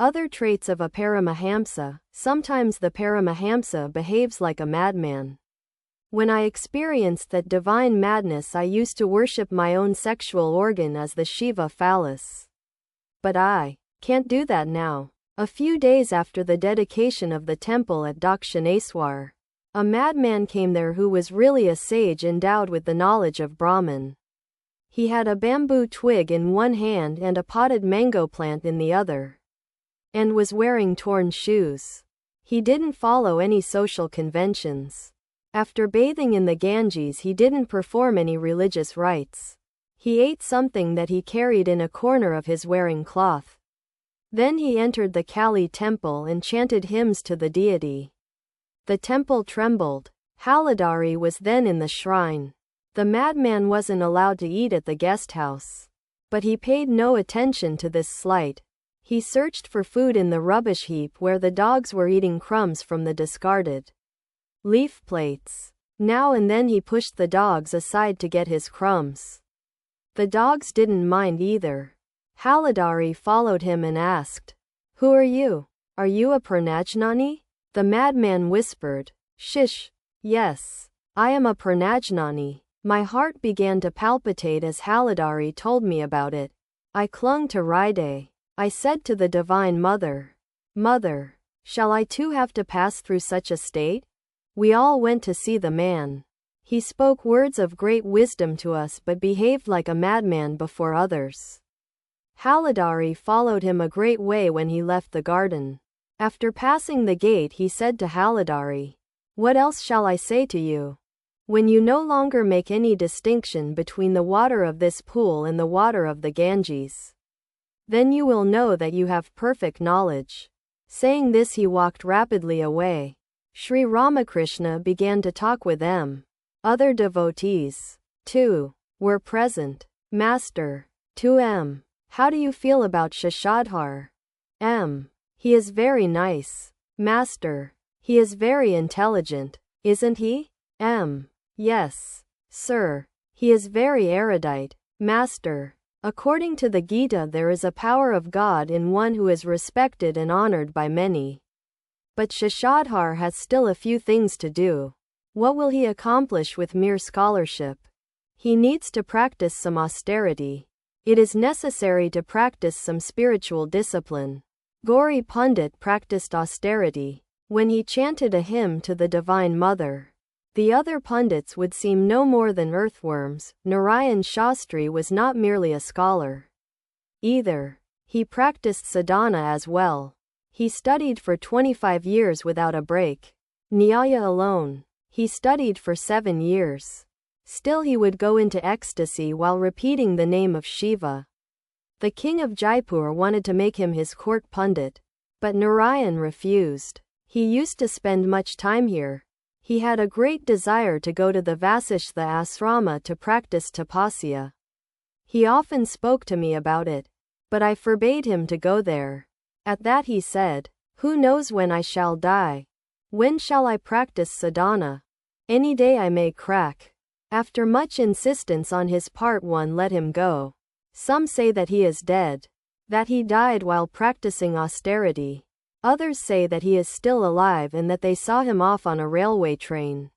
Other traits of a paramahamsa. Sometimes the paramahamsa behaves like a madman. When I experienced that divine madness, I used to worship my own sexual organ as the Shiva phallus. But I can't do that now. A few days after the dedication of the temple at Dakshineswar, a madman came there who was really a sage endowed with the knowledge of Brahman. He had a bamboo twig in one hand and a potted mango plant in the other, and was wearing torn shoes. He didn't follow any social conventions. After bathing in the Ganges, he didn't perform any religious rites. He ate something that he carried in a corner of his wearing cloth. Then he entered the Kali temple and chanted hymns to the deity. The temple trembled. Haladari was then in the shrine. The madman wasn't allowed to eat at the guest house. But he paid no attention to this slight. He searched for food in the rubbish heap where the dogs were eating crumbs from the discarded leaf plates. Now and then he pushed the dogs aside to get his crumbs. The dogs didn't mind either. Haladari followed him and asked, "Who are you? Are you a Purnajnani?" The madman whispered, "Shish, yes, I am a Purnajnani." My heart began to palpitate as Haladari told me about it. I clung to Ride. I said to the Divine Mother, "Mother, shall I too have to pass through such a state?" We all went to see the man. He spoke words of great wisdom to us but behaved like a madman before others. Haladari followed him a great way when he left the garden. After passing the gate, he said to Haladari, "What else shall I say to you? When you no longer make any distinction between the water of this pool and the water of the Ganges, then you will know that you have perfect knowledge." Saying this, he walked rapidly away. Sri Ramakrishna began to talk with M. Other devotees, too, were present. "Master, to M. How do you feel about Shashadhar?" "M. He is very nice." "Master, he is very intelligent, isn't he?" "M. Yes, sir. He is very erudite." "Master, according to the Gita, there is a power of God in one who is respected and honored by many. But Shashadhar has still a few things to do. What will he accomplish with mere scholarship? He needs to practice some austerity. It is necessary to practice some spiritual discipline." Gauri Pandit practiced austerity. When he chanted a hymn to the Divine Mother, the other Pandits would seem no more than earthworms. Narayan Shastri was not merely a scholar either. He practiced sadhana as well. He studied for 25 years without a break. Nyaya alone, he studied for 7 years. Still he would go into ecstasy while repeating the name of Shiva. The king of Jaipur wanted to make him his court pundit, but Narayan refused. He used to spend much time here. He had a great desire to go to the Vasishtha asrama to practice tapasya. He often spoke to me about it, but I forbade him to go there. At that he said, "Who knows when I shall die? When shall I practice sadhana? Any day I may crack." After much insistence on his part, one let him go. Some say that he is dead, that he died while practicing austerity. Others say that he is still alive and that they saw him off on a railway train.